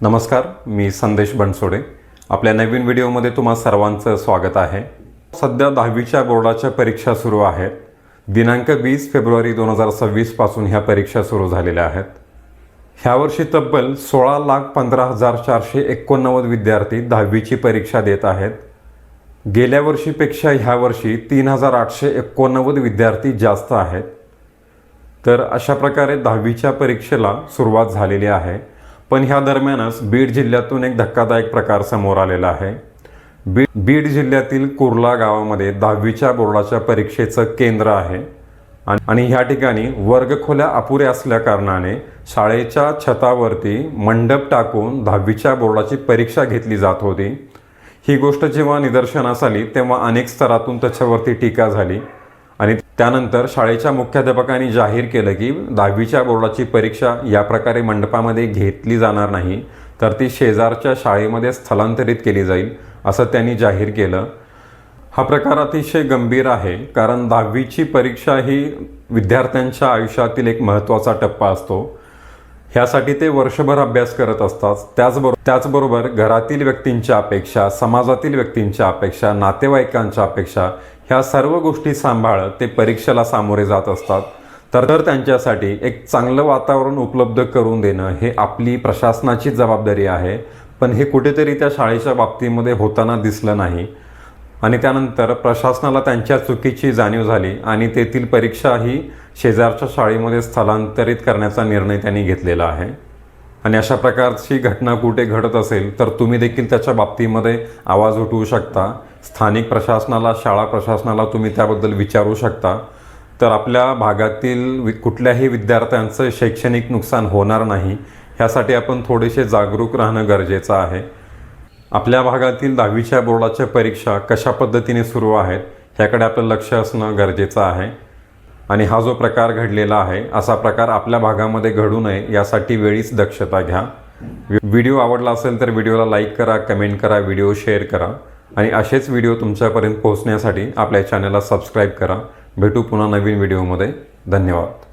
नमस्कार, मी संदेश बनसोडे. आपल्या नवीन व्हिडिओमध्ये तुम्हा सर्वांचं स्वागत आहे. सध्या 10वीच्या बोर्डाच्या परीक्षा सुरू आहेत. दिनांक 20 फेब्रुवारी 2026 पासून ह्या परीक्षा सुरू झालेल्या आहेत. ह्यावर्षी तब्बल 16,15,489 विद्यार्थी 10वीची परीक्षा देत आहेत. गेल्या वर्षीपेक्षा ह्यावर्षी 3,889 विद्यार्थी जास्त आहेत. तर अशा प्रकारे 10वीच्या परीक्षेला सुरुवात झालेली आहे. पण ह्या दरम्यानच बीड जिल्ह्यातून एक धक्कादायक प्रकार समोर आलेला आहे. बीड जिल्ह्यातील कुर्ला गावामध्ये 10वीच्या बोर्डाच्या परीक्षेचं केंद्र आहे आणि ह्या ठिकाणी वर्गखोल्या अपुऱ्या असल्या कारणाने शाळेच्या छतावरती मंडप टाकून 10वीच्या बोर्डाची परीक्षा घेतली जात होती. ही गोष्ट जेव्हा निदर्शनास आली तेव्हा अनेक स्तरातून त्याच्यावरती टीका झाली आणि त्यानंतर शाळेच्या मुख्याध्यापकांनी जाहीर केलं की 10वीच्या बोर्डाची परीक्षा या प्रकारे मंडपामध्ये घेतली जाणार नाही, तर ती शेजारच्या शाळेमध्ये स्थलांतरित केली जाईल असं त्यांनी जाहीर केलं. हा प्रकार अतिशय गंभीर आहे, कारण 10वीची परीक्षा ही विद्यार्थ्यांच्या आयुष्यातील एक महत्त्वाचा टप्पा असतो. ह्यासाठी ते वर्षभर अभ्यास करत असतात. त्याचबरोबर घरातील व्यक्तींच्या अपेक्षा, समाजातील व्यक्तींच्या अपेक्षा, नातेवाईकांच्या अपेक्षा ह्या सर्व गोष्टी सांभाळत ते परीक्षेला सामोरे जात असतात. तर त्यांच्यासाठी एक चांगलं वातावरण उपलब्ध करून देणं हे आपली प्रशासनाची जबाबदारी आहे. पण हे कुठेतरी त्या शाळेच्या बाबतीमध्ये होताना दिसलं नाही आणि त्यानंतर प्रशासनाला त्यांच्या चुकीची जाणीव झाली आणि तेथील परीक्षा ही शेजारच्या शाळेमध्ये स्थलांतरित करण्याचा निर्णय त्यांनी घेतलेला आहे. आणि अशा प्रकारची घटना कुठे घडत असेल तर तुम्ही देखील त्याच्या बाबतीमध्ये आवाज उठवू शकता. स्थानिक प्रशासनाला, शाळा प्रशासनाला तुम्ही त्याबद्दल विचारू शकता. तर आपल्या भागातील कुठल्याही विद्यार्थ्यांचं शैक्षणिक नुकसान होणार नाही, ह्यासाठी आपण थोडेसे जागरूक राहणं गरजेचं आहे. आपल्या भागातील 10वीच्या बोर्डाच्या परीक्षा कशा पद्धतीने सुरू आहेत ह्याकडे आपलं लक्ष असणं गरजेचं आहे. आणि हा जो प्रकार घडलेला आहे, असा प्रकार आपल्या भागामध्ये घडू नये यासाठी वेळीच दक्षता घ्या. व्हिडिओ आवडला असेल तर व्हिडिओला लाईक करा, कमेंट करा, व्हिडिओ शेअर करा आणि असेच व्हिडिओ तुमच्यापर्यंत पोहोचण्यासाठी आपल्या चॅनलला सबस्क्राईब करा. भेटू पुन्हा नवीन व्हिडिओमध्ये. धन्यवाद.